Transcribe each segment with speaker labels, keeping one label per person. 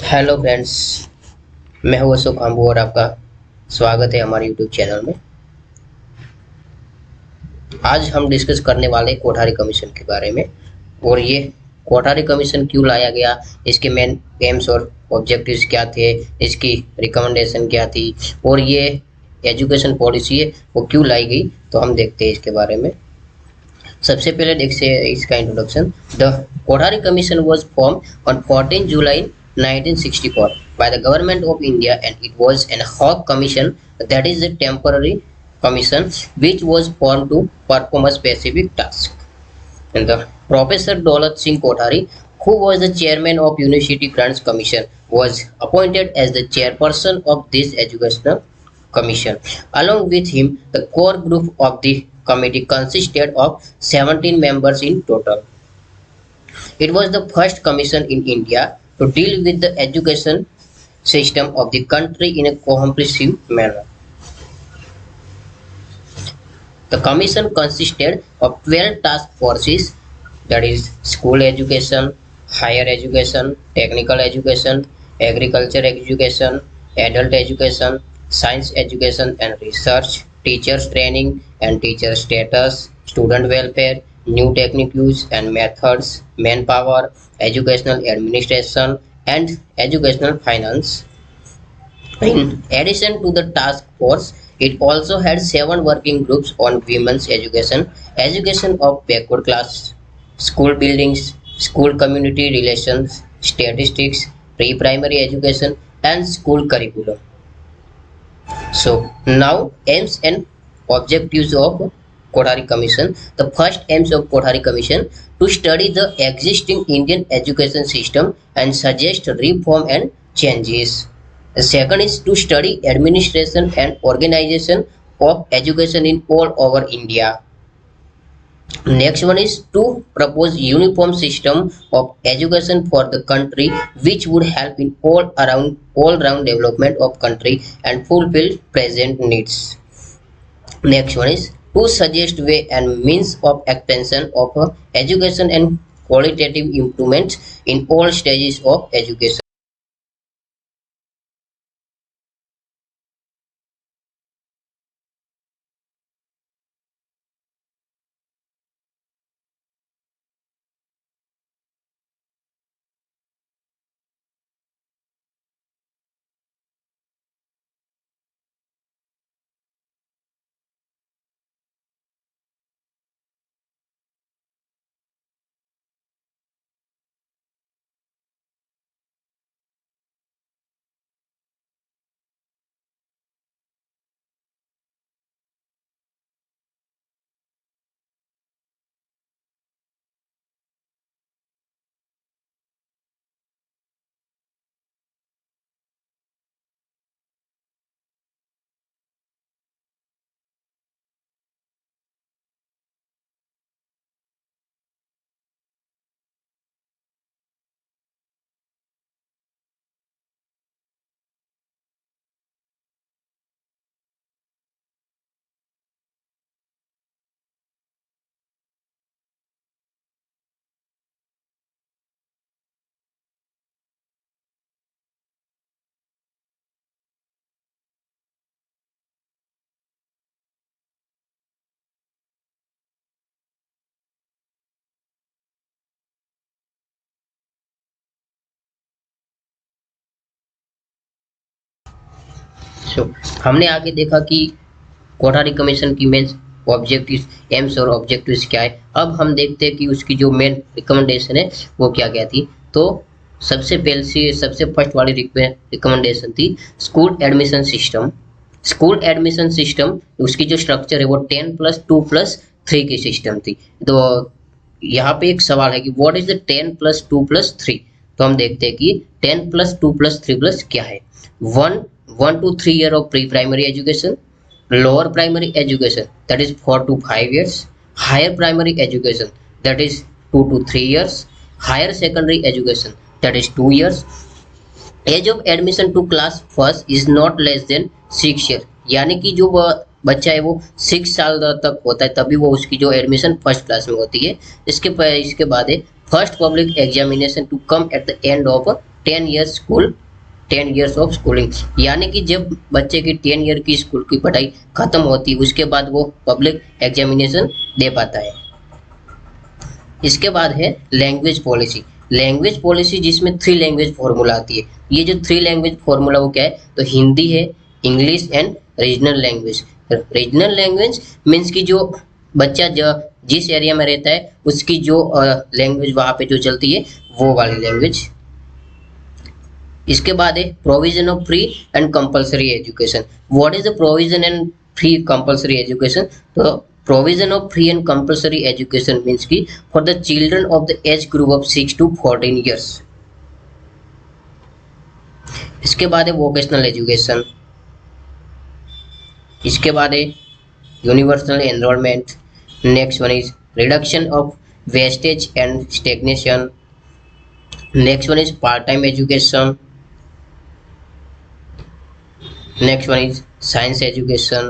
Speaker 1: Hello friends, मैं हूं अशोक खाम्बू और आपका स्वागत है हमारे यूट्यूब चैनल में। आज हम डिस्कस करने वाले कोठारी कमीशन के बारे में। और ये कोठारी कमीशन क्यों लाया गया, इसके मेन एम्स और ऑब्जेक्टिव्स क्या थे, इसकी रिकमेंडेशन क्या थी, और ये एजुकेशन पॉलिसी है वो क्यों लाई गई, तो हम देखते हैं इसके बारे में। सबसे पहले देखते हैं इसका introduction. The Kothari commission was formed on 14 July 1964 by the government of India, and it was an ad hoc commission, that is a temporary commission which was formed to perform a specific task. And the Professor Daulat Singh Kothari, who was the chairman of University Grants Commission, was appointed as the chairperson of this educational commission. Along with him, the core group of the committee consisted of 17 members in total. It was the first commission in India to deal with the education system of the country in a comprehensive manner. The commission consisted of 12 task forces, that is school education, higher education, technical education, agriculture education, adult education, science education and research, teachers training and teacher status, student welfare, new technique use and methods, manpower, educational administration and educational finance. In addition to the task force, it also had 7 working groups on women's education, education of backward class, school buildings, school community relations, statistics, pre-primary education, and school curriculum. So now aims and objectives of Kothari Commission. The first aims of Kothari Commission to study the existing Indian education system and suggest reform and changes. The second is to study administration and organization of education in all over India. Next one is to propose uniform system of education for the country, which would help in all round development of country and fulfill present needs. Next one is to suggest way and means of expansion of education and qualitative improvements in all stages of education. So, हमने आगे देखा कि Kothari commission की main objectives, AIIMS और objectives क्या है। अब हम देखते हैं कि उसकी जो मेन रिकमेंडेशन है वो क्या क्या थी। तो सबसे फर्स्ट वाली रिकमेंडेशन थी school admission system. School admission system, उसकी जो स्ट्रक्चर है वो 10+2+3 की सिस्टम थी। तो यहाँ पे एक सवाल है कि व्हाट इज द 10+2+3। तो हम देखते हैं कि 10+2+3+ क्या है। 1 to 3 year of pre-primary education, lower primary education, that is 4 to 5 years, higher primary education, that is 2 to 3 years, higher secondary education, that is 2 years. Age of admission to class first is not less than 6 year, यानी कि जो बच्चा है वो 6 साल तक होता है तभी वो उसकी जो एडमिशन फर्स्ट क्लास में होती है। इसके बाद है first public examination to come at the end of 10 years of schooling, यानी कि जब बच्चे की 10 ईयर की स्कूल की पढ़ाई खत्म होती है उसके बाद वो पब्लिक एग्जामिनेशन दे पाता है। इसके बाद है लैंग्वेज पॉलिसी। लैंग्वेज पॉलिसी जिसमें 3 लैंग्वेज फॉर्मूला आती है। ये जो 3 लैंग्वेज फॉर्मूला वो क्या है, तो हिंदी है, English and regional language. Regional language means कि जो बच्चा जिस एरिया में रहता है उसकी जो लैंग्वेज वहाँ पे जो चलती है वो वाली लैंग्वेज। इसके बाद है provision of free and compulsory education. What is the provision and free compulsory education? तो provision of free and compulsory education means की for the children of the age group of 6 to 14 years. इसके बाद है vocational education. इसके बाद है universal enrolment. Next one is reduction of wastage and stagnation. Next one is part time education. Next one is science education.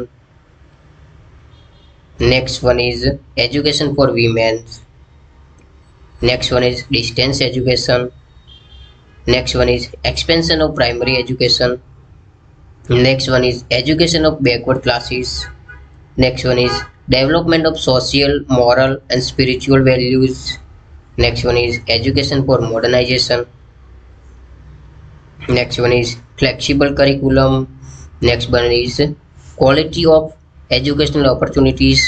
Speaker 1: Next one is education for women. Next one is distance education. Next one is expansion of primary education. Next one is education of backward classes. Next one is development of social, moral and spiritual values. Next one is education for modernization. Next one is flexible curriculum. Next one is quality of educational opportunities.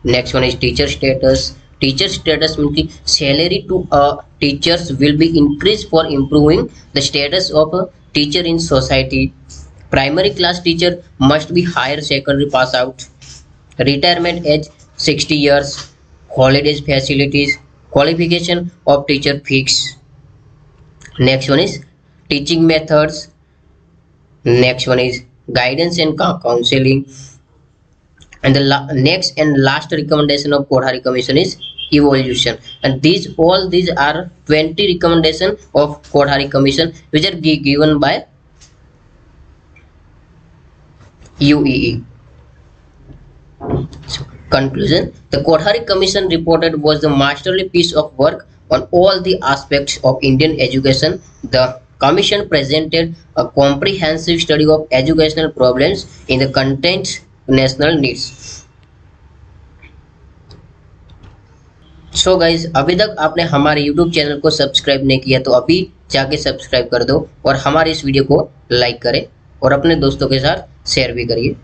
Speaker 1: Next one is teacher status. Teacher status means कि salary to teachers will be increased for improving the status of a teacher in society. Primary class teacher must be higher secondary pass out. Retirement age 60 years. Holidays facilities. Qualification of teacher fixed. Next one is teaching methods. Next one is guidance and counseling. And the next and last recommendation of Kothari Commission is evolution. And all these are 20 recommendations of Kothari Commission which are given by UEE. So, conclusion: the Kothari Commission reported was the masterly piece of work on all the aspects of Indian education. The Commission presented a comprehensive study of educational problems in the context national needs. So guys, अभी तक आपने हमारे YouTube channel को subscribe नहीं किया तो अभी जाके सब्सक्राइब कर दो और हमारे इस वीडियो को लाइक करें और अपने दोस्तों के साथ शेयर भी करिए।